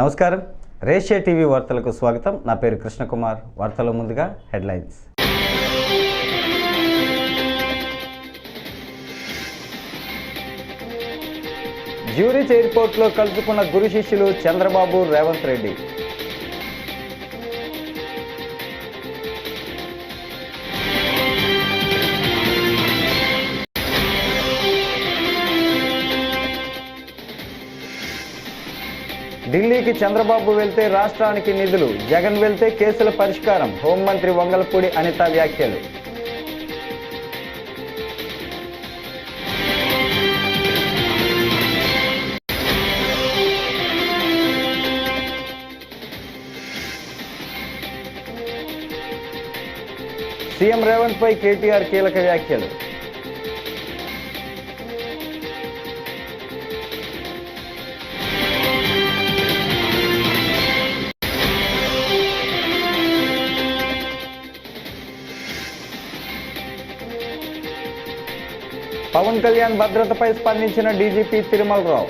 నమస్కారం, రేషియా టీవీ వార్తలకు స్వాగతం. నా పేరు కృష్ణకుమార్. వార్తల ముందుగా హెడ్లైన్స్. జ్యూరిచ్ ఎయిర్పోర్ట్లో కలుసుకున్న గురు శిష్యులు చంద్రబాబు, రేవంత్ రెడ్డి. ఢిల్లీకి చంద్రబాబు వెళ్తే రాష్ట్రానికి నిధులు, జగన్ వెళ్తే కేసుల పరిష్కారం. హోంమంత్రి వంగలపూడి అనిత వ్యాఖ్యలు. సీఎం రేవంత్ పై కేటీఆర్ కీలక వ్యాఖ్యలు. పవన్ కళ్యాణ్ భద్రతపై స్పందించిన డీజీపీ తిరుమలరావు.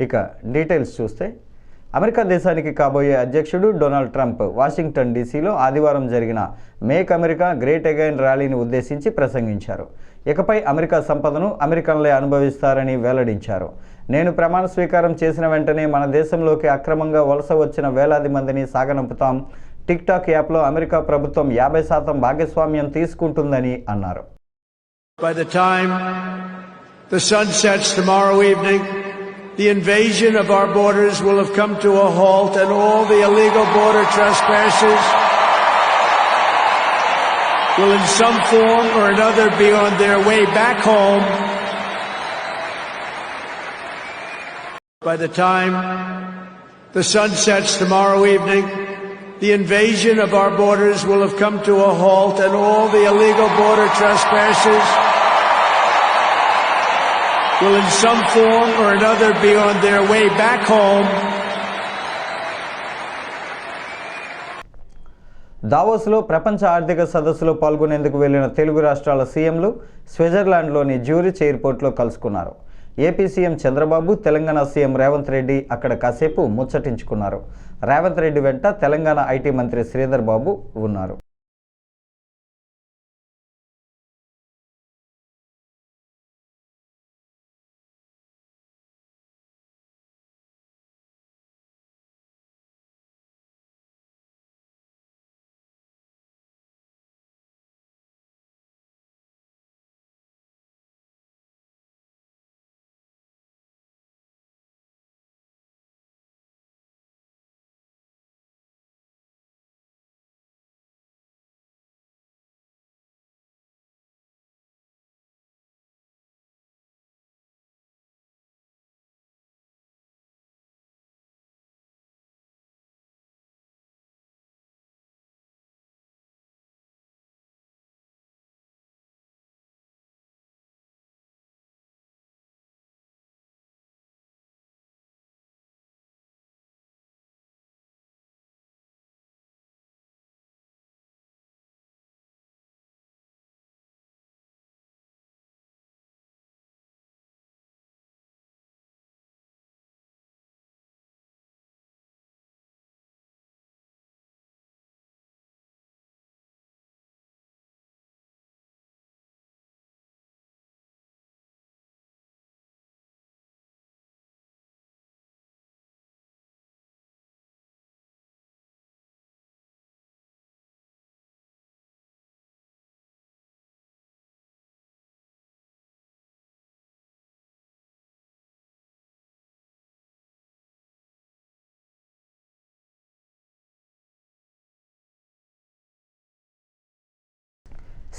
ఇక డీటెయిల్స్ చూస్తే, అమెరికా దేశానికి కాబోయే అధ్యక్షుడు డొనాల్డ్ ట్రంప్ వాషింగ్టన్ డీసీలో ఆదివారం జరిగిన మేక్ అమెరికా గ్రేట్ అగైన్ ర్యాలీని ఉద్దేశించి ప్రసంగించారు. ఇకపై అమెరికా సంపదను అమెరికన్లే అనుభవిస్తారని వెల్లడించారు. నేను ప్రమాణ స్వీకారం చేసిన వెంటనే మన దేశంలోకి అక్రమంగా వలస వచ్చిన వేలాది మందిని సాగనంపుతాం. టిక్టాక్ యాప్లో అమెరికా ప్రభుత్వం 50% భాగస్వామ్యం తీసుకుంటుందని అన్నారు. By the time the sun sets tomorrow evening, the invasion of our borders will have come to a halt, and all the illegal border trespassers will in some form or another be on their way back home. By the time the sun sets tomorrow evening, the invasion of our borders will have come to a halt, and all the illegal border trespassers will in some form or another be on their way back home. దావోస్లో ప్రపంచ ఆర్థిక సదస్సులో పాల్గొనేందుకు వెళ్లిన తెలుగు రాష్ట్రాల సీఎంలు స్విట్జర్లాండ్లోని Zurich ఎయిర్పోర్ట్లో కలుసుకున్నారు. AP CM Chandrababu, Telangana CM Revanth Reddy అక్కడ కాసేపు ముచ్చటించుకున్నారు. రేవంత్ రెడ్డి వెంట తెలంగాణ ఐటీ మంత్రి శ్రీధర్ బాబు ఉన్నారు.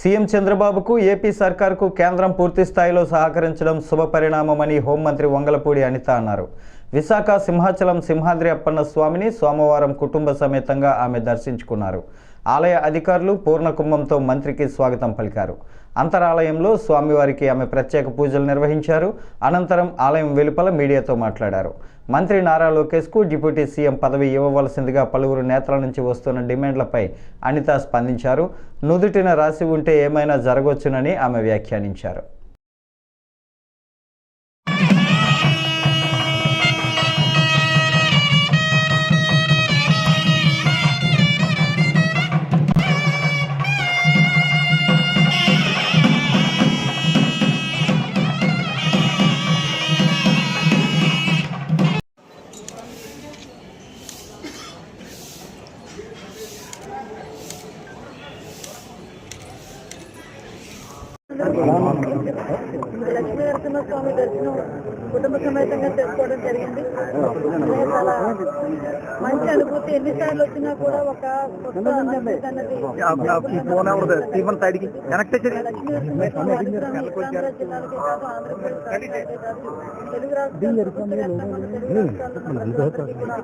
సీఎం చంద్రబాబుకు ఏపీ సర్కార్కు కేంద్రం పూర్తి స్థాయిలో సహకరించడం శుభపరిణామమని హోంమంత్రి వంగలపూడి అనిత అన్నారు. విశాఖ సింహాచలం సింహాద్రి అప్పన్న స్వామిని సోమవారం కుటుంబ సమేతంగా ఆమె దర్శించుకున్నారు. ఆలయ అధికారులు పూర్ణకుంభంతో మంత్రికి స్వాగతం పలికారు. అంతరాలయంలో స్వామివారికి ఆమె ప్రత్యేక పూజలు నిర్వహించారు. అనంతరం ఆలయం వెలుపల మీడియాతో మాట్లాడారు. మంత్రి నారా లోకేష్కు డిప్యూటీ సీఎం పదవి ఇవ్వవలసిందిగా పలువురు నేతల నుంచి వస్తున్న డిమాండ్లపై అనిత స్పందించారు. నుదుటిన రాసి ఉంటే ఏమైనా జరగవచ్చునని ఆమె వ్యాఖ్యానించారు. లక్ష్మీ నరసింహస్వామి దర్శనం కుటుంబ సమేతంగా చేసుకోవడం జరిగింది. చాలా మంచి అనుభూతి. ఎన్నిసార్లు వచ్చినా కూడా ఒక కొత్త అనుభూతి అన్నది లక్ష్మీ నరసింహస్వామి అనుగ్రహం ఉత్తరాంధ్ర జిల్లాలకే కాదు, ఆంధ్రప్రదేశ్ రాష్ట్రాలకే కాదు, తెలుగు రాష్ట్రాలందరికీ కూడా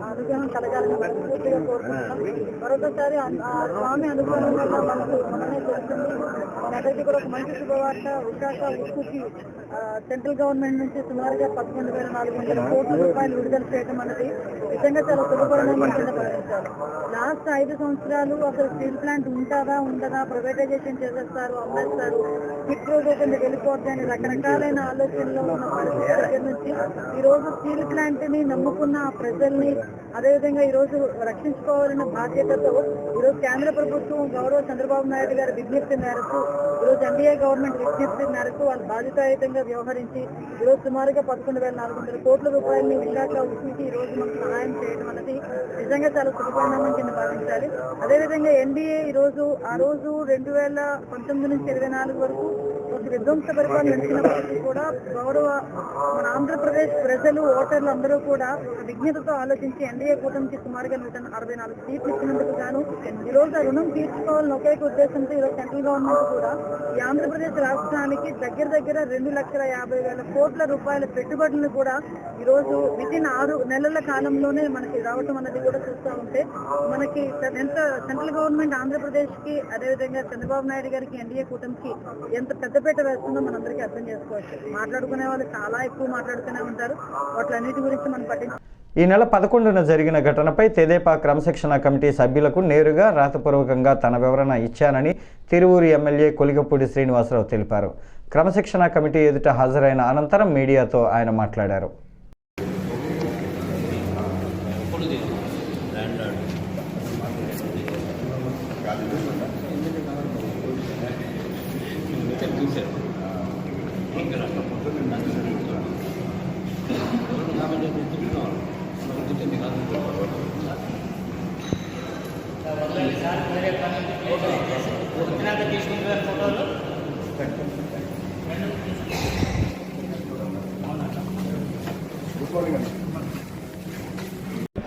అనుగ్రహం కలగాలని మనస్ఫూర్తిగా కోరుకుంటున్నాం. మరొకసారి ఆ స్వామి అనుగ్రహం వల్ల మనకు మనమే తెలుస్తుంది. మనందరికీ కూడా ఒక మంచి శుభవార్త. విశాఖ ఉక్కుకి సెంట్రల్ గవర్నమెంట్ నుంచి సుమారుగా 11,400 కోట్ల రూపాయలు విడుదల చేయడం అనేది నిజంగా చాలా శుభపరిణామం కింద పరిగణించాలి. లాస్ట్ 5 సంవత్సరాలు అసలు స్టీల్ ప్లాంట్ ఉంటుందా ఉండదా, ప్రైవేటైజేషన్ చేసేస్తారు, అమ్మేస్తారు, కిట్ కింద వెళ్ళిపోద్ది అని రకరకాలైన ఆలోచనలో ఉన్న పరిస్థితి దగ్గర నుంచి ఈ రోజు స్టీల్ ప్లాంట్ ని నమ్ముకున్న ఆ ప్రజల్ని, అదేవిధంగా ఈ రోజు రక్షించుకోవాలన్న బాధ్యతతో ఈరోజు కేంద్ర ప్రభుత్వం గౌరవ చంద్రబాబు నాయుడు గారి విజ్ఞప్తి మేరకు, ఈరోజు ఎన్డీఏ గవర్నమెంట్ విజ్ఞప్తి మేరకు వాళ్ళు బాధ్యతాయుతంగా వ్యవహరించి ఈరోజు సుమారుగా 11,400 కోట్ల రూపాయలని విశాఖ ఉక్కుకి ఈ రోజు మనకు సహాయం చేయడం అనేది నిజంగా చాలా శుభపరిణామం కింద భావించాలి. అదేవిధంగా ఎన్డీఏ ఈ రోజు ఆ రోజు 2019 నుంచి 24 వరకు ఒక విధ్వంస పరిపాలన నడిచినప్పటికీ కూడా గౌరవ మన ఆంధ్రప్రదేశ్ ప్రజలు, ఓటర్లు అందరూ కూడా విజ్ఞతతో ఆలోచించి ఎన్డీఏ కూటమికి సుమారుగా 164 సీట్లు ఇచ్చినందుకు గాను ఈ రోజు ఆ రుణం తీర్చుకోవాలని ఒకే ఉద్దేశంతో ఈరోజు సెంట్రల్ గవర్నమెంట్ కూడా ఈ ఆంధ్రప్రదేశ్ రాష్ట్రానికి దగ్గర 2,50,000 కోట్ల రూపాయల పెట్టుబడులను కూడా ఈ రోజు వితిన్ 6 నెలల కాలంలోనే మనకి రావటం అనేది కూడా చూస్తూ ఉంటే మనకి ఎంత సెంట్రల్ గవర్నమెంట్ ఆంధ్రప్రదేశ్ కి, అదేవిధంగా చంద్రబాబు నాయుడు గారికి, ఎన్డీఏ కూటమికి ఎంత పెద్దపీట వేస్తుందో మనందరికీ అర్థం చేసుకోవచ్చు. మాట్లాడుకునే వాళ్ళు చాలా ఎక్కువ మాట్లాడుతూనే ఉంటారు. వాటిలన్నిటి గురించి మనం పట్టించు. ఈ నెల 11న జరిగిన ఘటనపై తెదేపా క్రమశిక్షణ కమిటీ సభ్యులకు నేరుగా రాతపూర్వకంగా తన వివరణ ఇచ్చానని తిరువూరు ఎమ్మెల్యే కొలిగపూడి శ్రీనివాసరావు తెలిపారు. క్రమశిక్షణ కమిటీ ఎదుట హాజరైన అనంతరం మీడియాతో ఆయన మాట్లాడారు.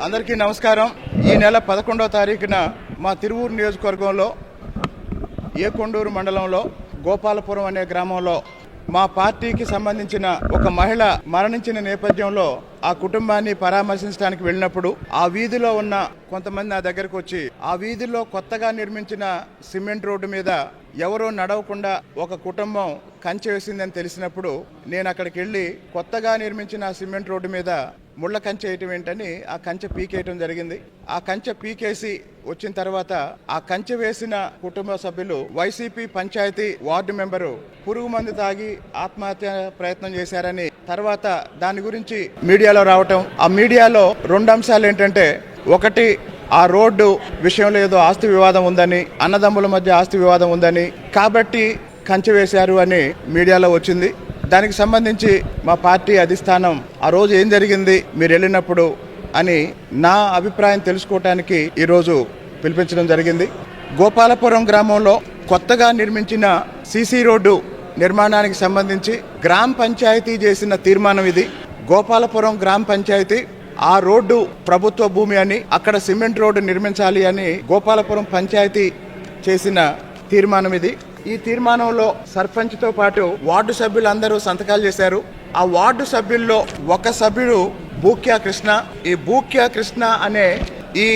అందరికీ నమస్కారం. ఈ నెల 11వ తారీఖున మా తిరువూరు నియోజకవర్గంలో ఏకొండూరు మండలంలో గోపాలపురం అనే గ్రామంలో మా పార్టీకి సంబంధించిన ఒక మహిళ మరణించిన నేపథ్యంలో ఆ కుటుంబాన్ని పరామర్శించడానికి వెళ్ళినప్పుడు ఆ వీధిలో ఉన్న కొంతమంది నా దగ్గరకు వచ్చి ఆ వీధిలో కొత్తగా నిర్మించిన సిమెంట్ రోడ్డు మీద ఎవరో నడవకుండా ఒక కుటుంబం కంచె వేసిందని తెలిసినప్పుడు నేను అక్కడికి వెళ్ళి కొత్తగా నిర్మించిన సిమెంట్ రోడ్డు మీద ముళ్ళ కంచె వేయటం ఏంటని ఆ కంచె పీకేయటం జరిగింది. ఆ కంచె పీకేసి వచ్చిన తర్వాత ఆ కంచె వేసిన కుటుంబ సభ్యులు వైసీపీ పంచాయతీ వార్డు మెంబరు పురుగు మందు తాగి ఆత్మహత్య ప్రయత్నం చేశారని తర్వాత దాని గురించి మీడియాలో రావటం, ఆ మీడియాలో 2 అంశాలు ఏంటంటే, ఒకటి ఆ రోడ్డు విషయంలో ఏదో ఆస్తి వివాదం ఉందని, అన్నదమ్ముల మధ్య ఆస్తి వివాదం ఉందని, కాబట్టి కంచె వేశారు అని మీడియాలో వచ్చింది. దానికి సంబంధించి మా పార్టీ అధిష్టానం ఆ రోజు ఏం జరిగింది మీరు వెళ్ళినప్పుడు అని నా అభిప్రాయం తెలుసుకోవటానికి ఈరోజు పిలిపించడం జరిగింది. గోపాలపురం గ్రామంలో కొత్తగా నిర్మించిన సీసీ రోడ్డు నిర్మాణానికి సంబంధించి గ్రామ పంచాయతీ చేసిన తీర్మానం ఇది. గోపాలపురం గ్రామ పంచాయతీ ఆ రోడ్డు ప్రభుత్వ భూమి అని, అక్కడ సిమెంట్ రోడ్డు నిర్మించాలి అని గోపాలపురం పంచాయతీ చేసిన తీర్మానం ఇది. ఈ తీర్మానంలో సర్పంచ్తో పాటు వార్డు సభ్యులందరూ సంతకాలు చేశారు. ఆ వార్డు సభ్యుల్లో ఒక సభ్యుడు బూక్యా కృష్ణ. ఈ బూక్యా కృష్ణ అనే ఈ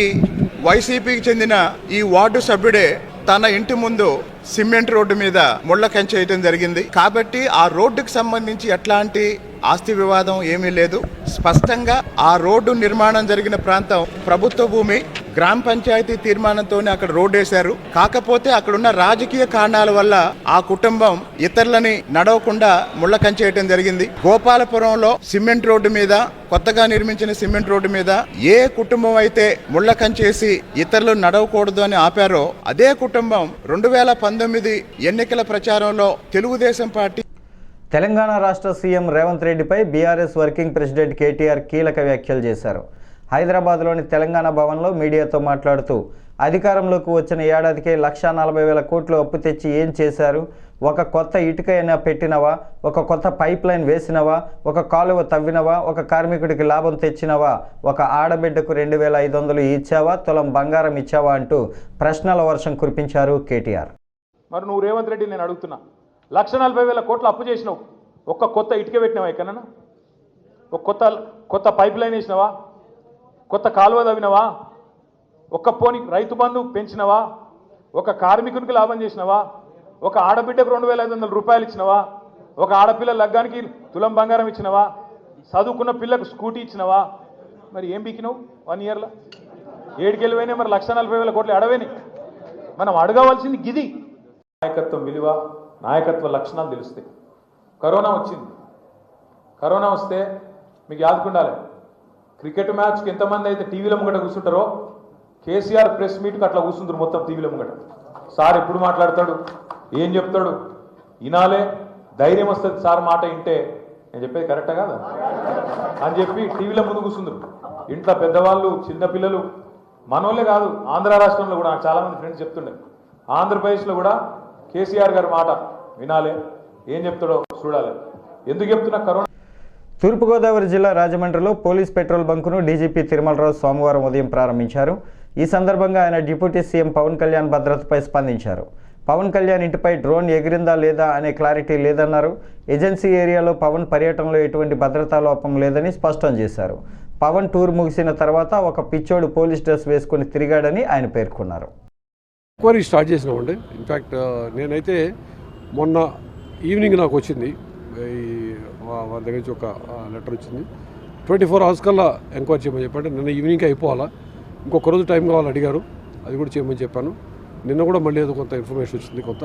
వైసీపీకి చెందిన ఈ వార్డు సభ్యుడే తన ఇంటి ముందు సిమెంట్ రోడ్డు మీద ముళ్ళ కంచె వేయడం జరిగింది. కాబట్టి ఆ రోడ్డుకు సంబంధించి ఎట్లాంటి ఆస్తి వివాదం ఏమీ లేదు. స్పష్టంగా ఆ రోడ్డు నిర్మాణం జరిగిన ప్రాంతం ప్రభుత్వ భూమి, గ్రామ పంచాయతీ తీర్మానంతోనే అక్కడ రోడ్డు వేశారు. కాకపోతే అక్కడున్న రాజకీయ కారణాల వల్ల ఆ కుటుంబం ఇతరులని నడవకుండా ముళ్ళ కంచె వేయడం జరిగింది. గోపాలపురంలో సిమెంట్ రోడ్డు మీద, కొత్తగా నిర్మించిన సిమెంట్ రోడ్డు మీద ఏ కుటుంబం అయితే ముళ్ళ కంచేసి ఇతరులు నడవకూడదు అని ఆపారో అదే కుటుంబం 2019 ఎన్నికల ప్రచారంలో తెలుగుదేశం పార్టీ తెలంగాణ రాష్ట్ర సీఎం రేవంత్ రెడ్డిపై బీఆర్ఎస్ వర్కింగ్ ప్రెసిడెంట్ కేటీఆర్ కీలక వ్యాఖ్యలు చేశారు. హైదరాబాద్లోని తెలంగాణ భవన్లో మీడియాతో మాట్లాడుతూ అధికారంలోకి వచ్చిన ఏడాదికే 1,40,000 కోట్లు అప్పు తెచ్చి ఏం చేశారు? ఒక కొత్త ఇటుక అయినా పెట్టినవా? ఒక కొత్త పైప్ లైన్ వేసినవా? ఒక కాలువ తవ్వినవా? ఒక కార్మికుడికి లాభం తెచ్చినవా? ఒక ఆడబిడ్డకు 2,500 ఇచ్చావా? తులం బంగారం ఇచ్చావా? అంటూ ప్రశ్నల వర్షం కురిపించారు కేటీఆర్. మరి నువ్వు రేవంత్ రెడ్డి నేను అడుగుతున్నా, 1,40,000 కోట్లు అప్పు చేసినావు, ఒక్క కొత్త ఇటుక పెట్టినావా? ఎక్కడన్నా ఒక కొత్త పైప్ లైన్ వేసినావా? కొత్త కాలువ తవ్వినవా? ఒక్క పోని రైతు బంధు పెంచినవా? ఒక కార్మికునికి లాభం చేసినవా? ఒక ఆడబిడ్డకు 2,500 రూపాయలు ఇచ్చినవా? ఒక ఆడపిల్ల లగ్గానికి తులం బంగారం ఇచ్చినవా? చదువుకున్న పిల్లకు స్కూటీ ఇచ్చినవా? మరి ఏం బీకినావు 1 ఇయర్లో? 7 గెలివైనా మరి 1,40,000 కోట్లు అడవేని. మనం అడగవలసింది గిది. నాయకత్వం విలువ, నాయకత్వ లక్షణాలు తెలుస్తాయి. కరోనా వచ్చింది. కరోనా వస్తే మీకు యాదుకుండాలి, క్రికెట్ మ్యాచ్కి ఎంతమంది అయితే టీవీల ముంగట కూర్చుంటారో కేసీఆర్ ప్రెస్ మీట్కి అట్లా కూర్చుంటారు మొత్తం టీవీల ముంగట. సార్ ఎప్పుడు మాట్లాడతాడు, ఏం చెప్తాడు వినాలే, ధైర్యం వస్తుంది సార్ మాట వింటే. నేను చెప్పేది కరెక్టా కాదా అని చెప్పి టీవీల ముందు కూర్చుందరు. ఇంట్లో పెద్దవాళ్ళు, చిన్నపిల్లలు, మనోళ్ళే కాదు, ఆంధ్ర రాష్ట్రంలో కూడా చాలామంది ఫ్రెండ్స్ చెప్తుండే, ఆంధ్రప్రదేశ్లో కూడా కేసీఆర్ గారి మాట వినాలే, ఏం చెప్తాడో చూడాలి. ఎందుకు చెప్తున్నా? కరోనా. తూర్పుగోదావరి జిల్లా రాజమండ్రిలో పోలీస్ పెట్రోల్ బంకును డీజీపీ తిరుమలరావు సోమవారం ఉదయం ప్రారంభించారు. ఈ సందర్భంగా ఆయన డిప్యూటీ సీఎం పవన్ కళ్యాణ్ భద్రతపై స్పందించారు. పవన్ కళ్యాణ్ ఇంటిపై డ్రోన్ ఎగిరిందా లేదా అనే క్లారిటీ లేదన్నారు. ఏజెన్సీ ఏరియాలో పవన్ పర్యటనలో ఎటువంటి భద్రతా లోపం లేదని స్పష్టం చేశారు. పవన్ టూర్ ముగిసిన తర్వాత ఒక పిచ్చోడు పోలీస్ డ్రెస్ వేసుకుని తిరిగాడని ఆయన పేర్కొన్నారు. ఎంక్వైరీ స్టార్ట్ చేసినామండి. ఇన్ఫ్యాక్ట్ నేనైతే మొన్న ఈవినింగ్ నాకు వచ్చింది, వాళ్ళ దగ్గర నుంచి ఒక లెటర్ వచ్చింది. 24 hours కల్లా ఎంక్వైరీ చేయమని చెప్పండి. నిన్న ఈవినింగ్కి అయిపోవాలా, ఇంకొక రోజు టైం కావాలని అడిగారు, అది కూడా చేయమని చెప్పాను. నిన్న కూడా మళ్ళీ ఏదో కొంత ఇన్ఫర్మేషన్ వచ్చింది, కొంత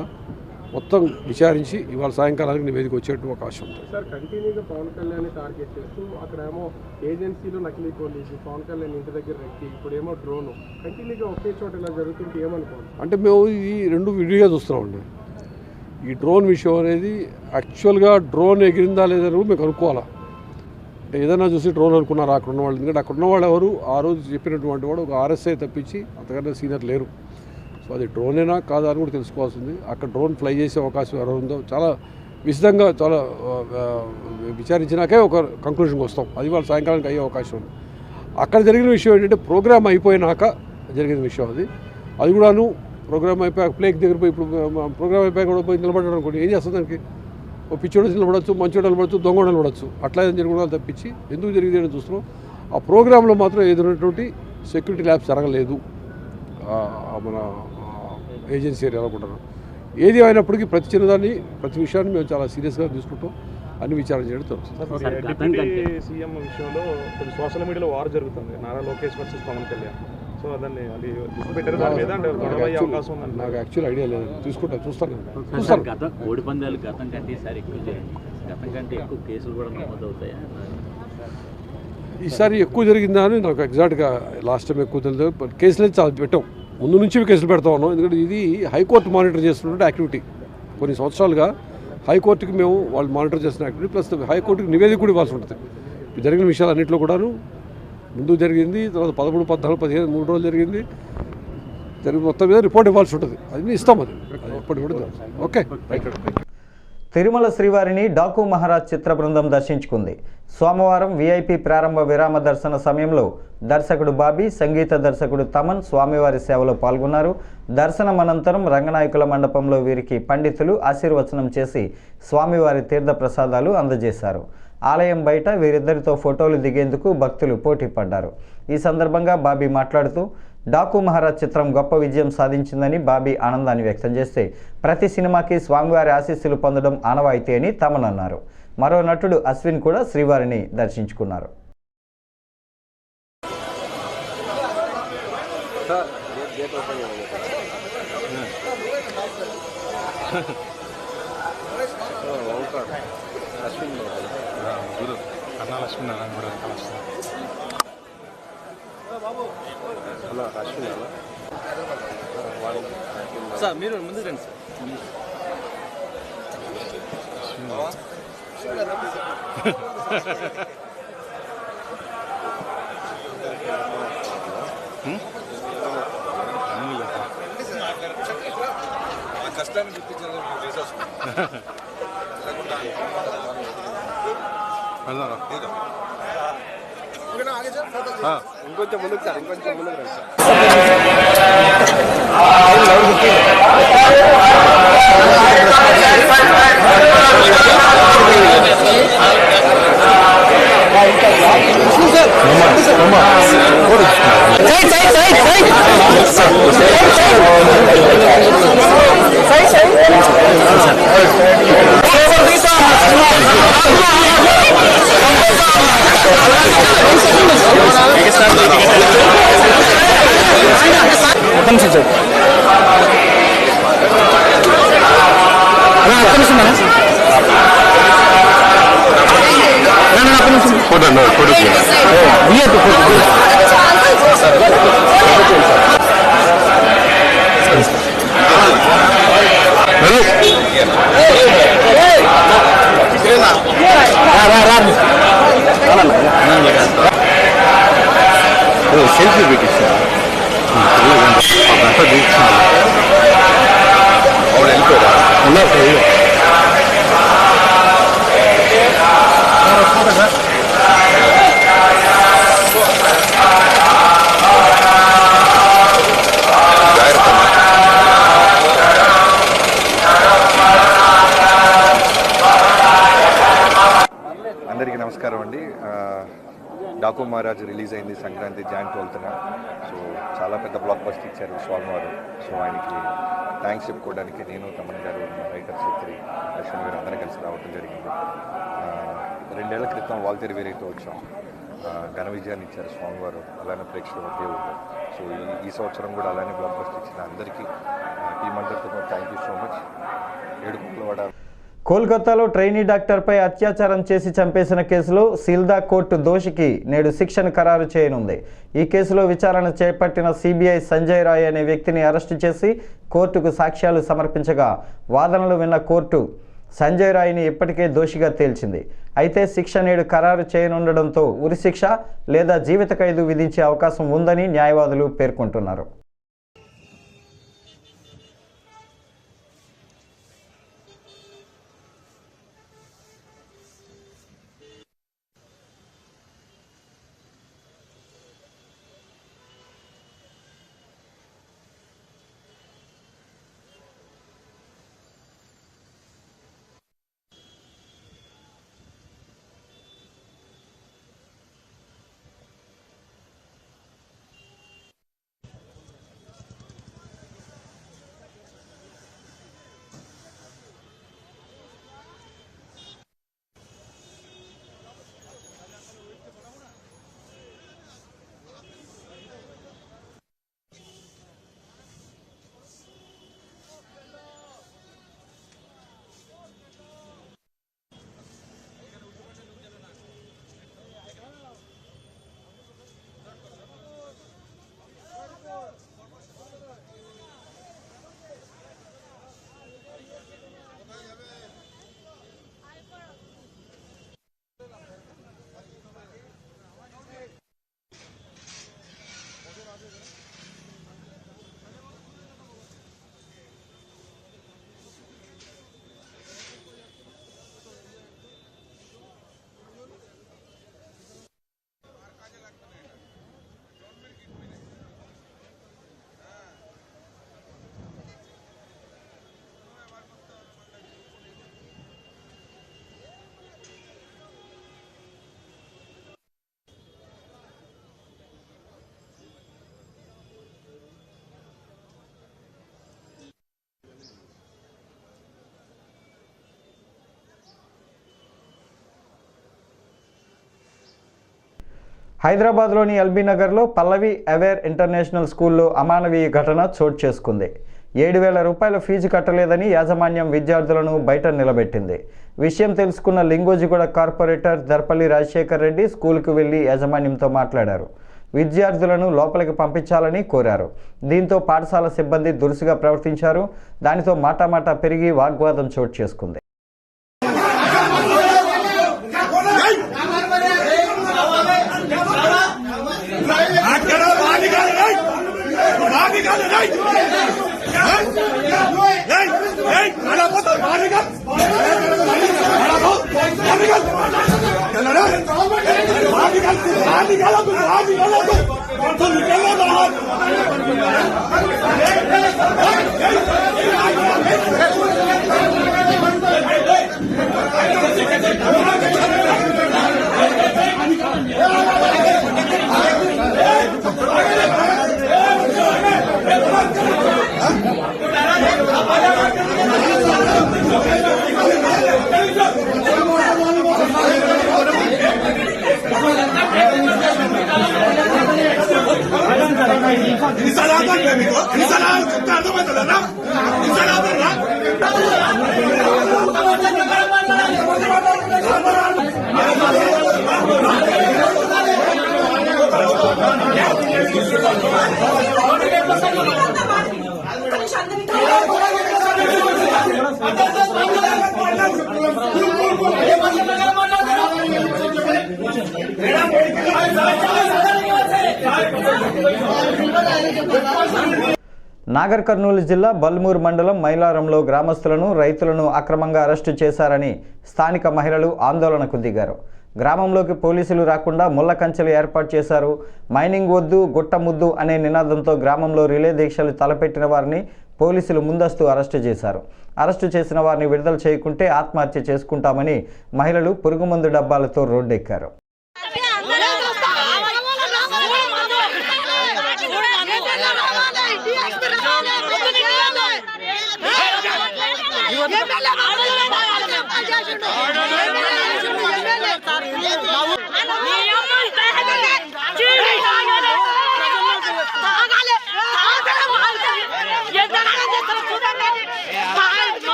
మొత్తం విచారించి ఇవాళ సాయంకాలానికి నివేదిక వచ్చేట్టు అవకాశం ఉంటుంది. సార్, కంటిన్యూగా పవన్ కళ్యాణ్ టార్గెట్ చేస్తూ అక్కడేమో ఏజెన్సీలో నకిలీ పోలీసు, పవన్ కళ్యాణ్ ఇంటి దగ్గర రెక్కి, ఇప్పుడేమో డ్రోన్, కంటిన్యూగా ఒకే చోట ఇలా జరుగుతుంటే ఏమనుకోండి. అంటే మేము ఈ రెండు విడిగా చూస్తున్నామండి. ఈ డ్రోన్ విషయం అనేది యాక్చువల్గా డ్రోన్ ఎగిరిందా లేదని మేము కనుక్కోవాలా. అంటే ఏదైనా చూసి డ్రోన్ అనుకున్నారు అక్కడ ఉన్న వాళ్ళు, ఎందుకంటే అక్కడ ఉన్న వాళ్ళు ఎవరు ఆ రోజు చెప్పినటువంటి వాడు ఒక RSI తప్పించి అంతకన్నా సీనియర్ లేరు. సో అది డ్రోనేనా కాదా అని కూడా తెలుసుకోవాల్సింది. అక్కడ డ్రోన్ ఫ్లై చేసే అవకాశం ఎవరు ఉందో చాలా విశదంగా చాలా విచారించినాకే ఒక కంక్లూషన్కి వస్తాం. అది వాళ్ళ సాయంకాలానికి అయ్యే అవకాశం ఉంది. అక్కడ జరిగిన విషయం ఏంటంటే ప్రోగ్రామ్ అయిపోయినాక జరిగిన విషయం అది కూడాను. ప్రోగ్రామ్ అయిపోయాక ప్లేక్ దగ్గర పోయి, ఇప్పుడు ప్రోగ్రామ్ అయిపోయాక కూడా పోయి నిలబడ్డాడు అనుకోండి, ఏం చేస్తుంది దానికి? ఓ పిచ్చోడు నిలబడచ్చు, మంచోడు నిలబడచ్చు, దొంగ నిలబడచ్చు, అట్లా ఏదైనా జరగడం తప్పించి ఎందుకు జరిగింది అని చూస్తున్నాం. ఆ ప్రోగ్రాంలో మాత్రం ఏదైనటువంటి సెక్యూరిటీ ల్యాబ్స్ జరగలేదు మన ఏజెన్సీ ఏరియా అనుకుంటారు. ఏది అయినప్పటికీ ప్రతి చిన్నదాన్ని, ప్రతి విషయాన్ని మేము చాలా సీరియస్గా తీసుకుంటాం, అన్ని విచారణ చేయడం జరుగుతుంది. డిప్యూటీ సీఎం విషయంలో కొంచెం సోషల్ మీడియాలో వార్ జరుగుతుంది, నారా లోకేష్ వర్సెస్ పవన్ కళ్యాణ్. సో దాన్ని అది పెట్టారు, దాని మీద అవకాశం ఉంది. నాకు యాక్చువల్ ఐడియా లేదు, చూస్తాను. కోడి పందాలు గతం కంటే ఈసారి ఎక్కువ జరిగింది, గతం కంటే ఎక్కువ కేసులు కూడా నమోదవుతాయా? ఈసారి ఎక్కువ జరిగిందా అని నాకు ఎగ్జాక్ట్గా లాస్ట్ టైం ఎక్కువ తెలియదు. కేసులు అయితే చాలా పెట్టాం, ముందు నుంచి కేసులు పెడతా ఉన్నాం. ఎందుకంటే ఇది హైకోర్టు మానిటర్ చేస్తున్న యాక్టివిటీ. కొన్ని సంవత్సరాలుగా హైకోర్టుకి మేము వాళ్ళు మానిటర్ చేస్తున్న యాక్టివిటీ, ప్లస్ హైకోర్టుకి నివేదిక కూడా ఇవ్వాల్సి ఉంటుంది. జరిగిన విషయాలన్నింటిలో కూడాను ముందు జరిగింది, తర్వాత 13, 14, 15, 3 రోజులు జరిగింది. మొత్తం మీద రిపోర్ట్ ఇవ్వాల్సి ఉంటుంది, అది ఇస్తాం. అది రిపోర్ట్ కూడా ఓకే. తిరుమల శ్రీవారిని డాకు మహారాజ్ చిత్ర బృందం దర్శించుకుంది. సోమవారం VIP ప్రారంభ విరామ దర్శన సమయంలో దర్శకుడు బాబీ, సంగీత దర్శకుడు తమన్ స్వామివారి సేవలో పాల్గొన్నారు. దర్శనం అనంతరం రంగనాయకుల మండపంలో వీరికి పండితులు ఆశీర్వచనం చేసి స్వామివారి తీర్థ ప్రసాదాలు అందజేశారు. ఆలయం బయట వీరిద్దరితో ఫోటోలు దిగేందుకు భక్తులు పోటీ పడ్డారు. ఈ సందర్భంగా బాబీ మాట్లాడుతూ, డాకు మహారాజ్ చిత్రం గొప్ప విజయం సాధించిందని బాబీ ఆనందాన్ని వ్యక్తం చేస్తే ప్రతి సినిమాకి స్వామివారి ఆశీస్సులు పొందడం ఆనవాయితీ అని తమన్ అన్నారు. మరో నటుడు అశ్విన్ కూడా శ్రీవారిని దర్శించుకున్నారు. సార్ మీరు ముందు రండి కష్టాన్ని గుర్తించారు ఇంకొంచెం ముందుకు సార్ ఇంకొంచెం ముందుకు రండి సెల్ఫీ పెట్టిస్తాను అందరికీ నమస్కారం అండి. డాకు మహారాజ్ రిలీజ్ అయింది సంక్రాంతి జాన్ 12న. సో చాలా పెద్ద బ్లాక్ బస్టర్ ఇచ్చారు స్వామి వారు. సో ఆయనకి థ్యాంక్స్ చెప్పుకోవడానికి నేను తమన్ గారు రైటర్ శక్తి అశ్విన్ గారు అందరం కలిసి రావడం జరిగింది. 2 ఏళ్ల క్రితం వాల్తేరు వీరైతే వచ్చాం. ఘన విజయాన్ని ఇచ్చారు స్వామివారు, అలానే ప్రేక్షకుల దేవుడు. సో ఈ సంవత్సరం కూడా అలానే బ్లాక్ బస్టర్ ఇచ్చిన అందరికీ టీం అందరితో థ్యాంక్ యూ సో మచ్. ఏడుపులవాడ కోల్కతాలో ట్రైనీ డాక్టర్పై అత్యాచారం చేసి చంపేసిన కేసులో సిల్దా కోర్టు దోషికి నేడు శిక్షను ఖరారు చేయనుంది. ఈ కేసులో విచారణ చేపట్టిన సిబిఐ సంజయ్ రాయ్ అనే వ్యక్తిని అరెస్టు చేసి కోర్టుకు సాక్ష్యాలు సమర్పించగా వాదనలు విన్న కోర్టు సంజయ్ రాయ్ని ఇప్పటికే దోషిగా తేల్చింది. అయితే శిక్ష నేడు ఖరారు చేయనుండడంతో ఉరిశిక్ష లేదా జీవిత ఖైదు విధించే అవకాశం ఉందని న్యాయవాదులు పేర్కొంటున్నారు. హైదరాబాద్లోని ఎల్బీ నగర్లో పల్లవి అవేర్ ఇంటర్నేషనల్ స్కూల్లో అమానవీయ ఘటన చోటు చేసుకుంది. 7,000 రూపాయల ఫీజు కట్టలేదని యాజమాన్యం విద్యార్థులను బయట నిలబెట్టింది. విషయం తెలుసుకున్న లింగోజిగూడ కార్పొరేటర్ దర్పల్లి రాజశేఖర్ రెడ్డి స్కూల్కు వెళ్లి యాజమాన్యంతో మాట్లాడారు. విద్యార్థులను లోపలికి పంపించాలని కోరారు. దీంతో పాఠశాల సిబ్బంది దురుసుగా ప్రవర్తించారు. దానితో మాటామాటా పెరిగి వాగ్వాదం చోటు చేసుకుంది. నాగర్ కర్నూలు జిల్లా బల్మూర్ మండలం మైలారంలో గ్రామస్తులను రైతులను అక్రమంగా అరెస్టు చేశారని స్థానిక మహిళలు ఆందోళనకు దిగారు. గ్రామంలోకి పోలీసులు రాకుండా ముళ్ల కంచెలు ఏర్పాటు చేశారు. మైనింగ్ వద్దు గుట్ట ముద్దు అనే నినాదంతో గ్రామంలో రిలే దీక్షలు తలపెట్టిన వారిని పోలీసులు ముందస్తు అరెస్టు చేశారు. అరెస్టు చేసిన వారిని విడుదల చేయకుంటే ఆత్మహత్య చేసుకుంటామని మహిళలు పురుగుమందు డబ్బాలతో రోడ్డెక్కారు.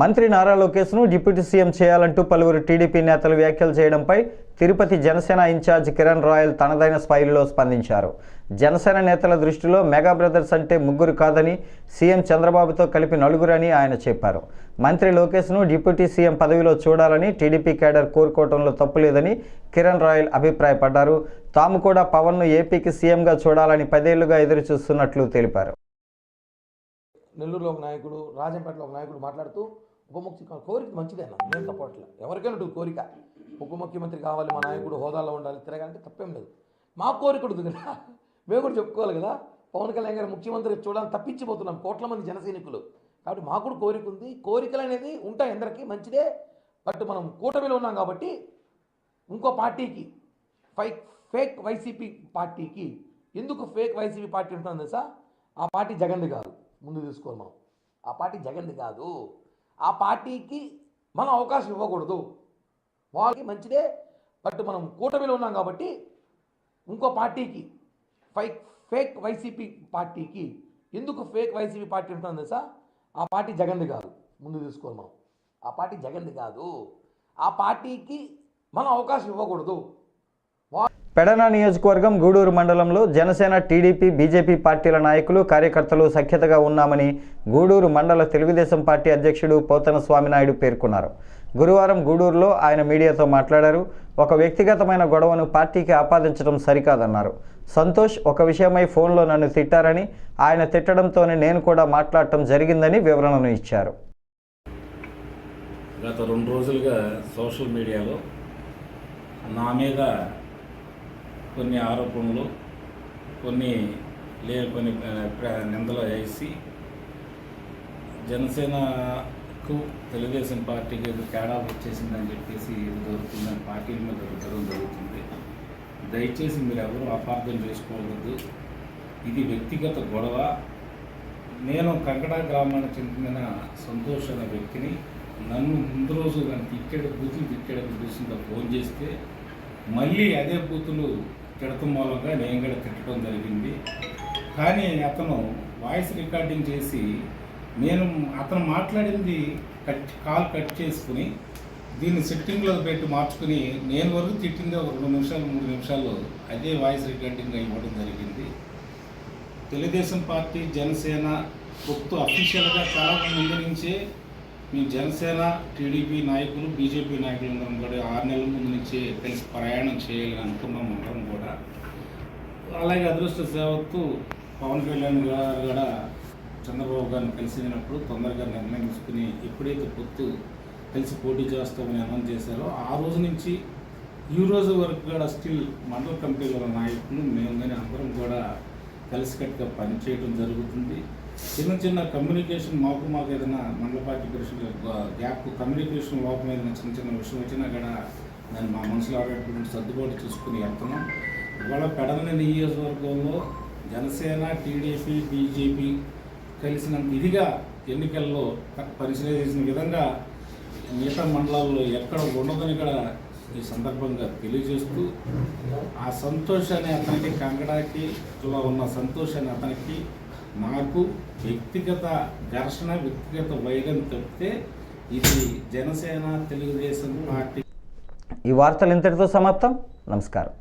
మంత్రి నారా లోకేష్ను డిప్యూటీ సీఎం చేయాలంటూ పలువురు టీడీపీ నేతలు వ్యాఖ్యలు చేయడంపై తిరుపతి జనసేన ఇన్ఛార్జ్ కిరణ్ రాయల్ తనదైన స్టైల్లో స్పందించారు. జనసేన నేతల దృష్టిలో మెగా బ్రదర్స్ అంటే ముగ్గురు కాదని సీఎం చంద్రబాబుతో కలిపి నలుగురని ఆయన చెప్పారు. మంత్రి లోకేష్ను డిప్యూటీ సీఎం పదవిలో చూడాలని టీడీపీ కేడర్ కోరుకోవడంలో తప్పులేదని కిరణ్ రాయల్ అభిప్రాయపడ్డారు. తాము కూడా పవన్ను ఏపీకి సీఎంగా చూడాలని 10 ఏళ్లుగా ఎదురు చూస్తున్నట్లు తెలిపారు. నెల్లూరులో ఒక నాయకుడు, రాజంపేటలో ఒక నాయకుడు మాట్లాడుతూ ఉప ముఖ్యమంత్రి కోరిక మంచిదే అన్న, నేను తప్పట్లేదు. ఎవరికైనా ఉంటుంది కోరిక, ఉప ముఖ్యమంత్రి కావాలి, మా నాయకుడు హోదాలో ఉండాలి, తిరగాలంటే తప్పేం లేదు. మా కోరిక ఉంటుంది కదా, మేము కూడా చెప్పుకోవాలి కదా. పవన్ కళ్యాణ్ గారు ముఖ్యమంత్రి చూడాలని తప్పించిపోతున్నాం కోట్ల మంది జన సైనికులు. కాబట్టి మాకు కూడా కోరిక ఉంది. కోరికలు అనేది ఉంటాయి అందరికీ, మంచిదే. బట్ మనం కూటమిలో ఉన్నాం కాబట్టి ఇంకో పార్టీకి ఫేక్ వైసీపీ పార్టీకి ఎందుకు ఫేక్ వైసీపీ పార్టీ ఉంటుంది సార్? ఆ పార్టీ జగన్ది కాదు, ముందు తీసుకోవాలి మనం. ఆ పార్టీ జగన్ది కాదు. ఆ పార్టీకి మనం అవకాశం ఇవ్వకూడదు. వాళ్ళకి మంచిదే. బట్ మనం కూటమిలో ఉన్నాం కాబట్టి ఇంకో పార్టీకి ఫేక్ వైసీపీ పార్టీకి ఎందుకు ఫేక్ వైసీపీ పార్టీ ఉంటుంది సార్? ఆ పార్టీ జగన్ది కాదు, ముందు తీసుకోవాలి మనం. ఆ పార్టీ జగన్ది కాదు. ఆ పార్టీకి మనం అవకాశం ఇవ్వకూడదు. పెడన నియోజకవర్గం గూడూరు మండలంలో జనసేన, టీడీపీ, బీజేపీ పార్టీల నాయకులు, కార్యకర్తలు సఖ్యతగా ఉన్నామని గూడూరు మండల తెలుగుదేశం పార్టీ అధ్యక్షుడు పోతన స్వామినాయుడు పేర్కొన్నారు. గురువారం గూడూరులో ఆయన మీడియాతో మాట్లాడారు. ఒక వ్యక్తిగతమైన గొడవను పార్టీకి ఆపాదించడం సరికాదన్నారు. సంతోష్ ఒక విషయమై ఫోన్లో నన్ను తిట్టారని, ఆయన తిట్టడంతోనే నేను కూడా మాట్లాడటం జరిగిందని వివరణను ఇచ్చారు. గత 2 రోజులుగా సోషల్ మీడియాలో నా మీద కొన్ని ఆరోపణలు, కొన్ని నిందలు వేసి జనసేన ఎక్కువ తెలుగుదేశం పార్టీకి ఏదో తేడా వచ్చేసిందని చెప్పేసి ఏదో జరుగుతుందని పార్టీల మీద రుద్దడం జరుగుతుంది. దయచేసి మీరు ఎవరు అపార్థం చేసుకోవద్దు. ఇది వ్యక్తిగత గొడవ. నేను కంకడా గ్రామానికి చెందిన సంతోష్ అనే వ్యక్తిని నన్ను ముందు రోజు నన్ను బూతులు తిట్టాడని ఉద్దేశంతో ఫోన్ చేస్తే మళ్ళీ అదే బూతులు తిడతం మూలంగా నేను కూడా తిట్టడం జరిగింది. కానీ అతను వాయిస్ రికార్డింగ్ చేసి నేను అతను మాట్లాడింది కాల్ కట్ చేసుకుని దీన్ని సెట్టింగ్లో పెట్టి మార్చుకుని నేను వరకు తిట్టింది ఒక 2 నిమిషాలు 3 నిమిషాల్లో అదే వాయిస్ రికార్డింగ్ ఇవ్వడం జరిగింది. తెలుగుదేశం పార్టీ జనసేన పొత్తు అఫీషియల్గా చాలా ముందు నుంచే మేము జనసేన టీడీపీ నాయకులు బీజేపీ నాయకులు అందరం కూడా 6 నెలల ముందు నుంచే కలిసి ప్రయాణం చేయాలని అనుకున్నాం అందరం కూడా. అలాగే అదృష్ట సేవత్తు పవన్ కళ్యాణ్ గారు కూడా చంద్రబాబు గారిని కలిసినప్పుడు తొందరగా నిర్ణయం తీసుకుని ఎప్పుడైతే పొత్తు కలిసి పోటీ చేస్తామని అనౌన్స్ చేశారో ఆ రోజు నుంచి ఈ రోజు వరకు కూడా స్టిల్ మండల కమిటీల నాయకులు మేము కానీ అందరం కూడా కలిసికట్టుగా పనిచేయడం జరుగుతుంది. చిన్న చిన్న కమ్యూనికేషన్ మాకు ఏదైనా మండల పార్టీ గ్యాప్ కమ్యూనికేషన్ లోపం ఏదైనా చిన్న విషయం వచ్చినా కూడా దాన్ని మా మనసులో ఆడేటువంటి సర్దుబాటు చూసుకుని వెళ్తున్నాం. ఇవాళ పెడన నియోజకవర్గంలో జనసేన టీడీపీ బీజేపీ కలిసినంత ఇదిగా ఎన్నికల్లో పరిశీలన చేసిన విధంగా మిగతా మండలాల్లో ఎక్కడ ఉండదని కూడా ఈ సందర్భంగా తెలియజేస్తూ ఆ సంతోషాన్ని అతనికి కంకడాకి ఉన్న సంతోషాన్ని అతనికి నాకు వ్యక్తిగత ఘర్షణ వ్యక్తిగత వైరం తప్పితే ఇది జనసేన తెలుగుదేశం పార్టీ. ఈ వార్తలు ఇంతటితో సమాప్తం. నమస్కారం.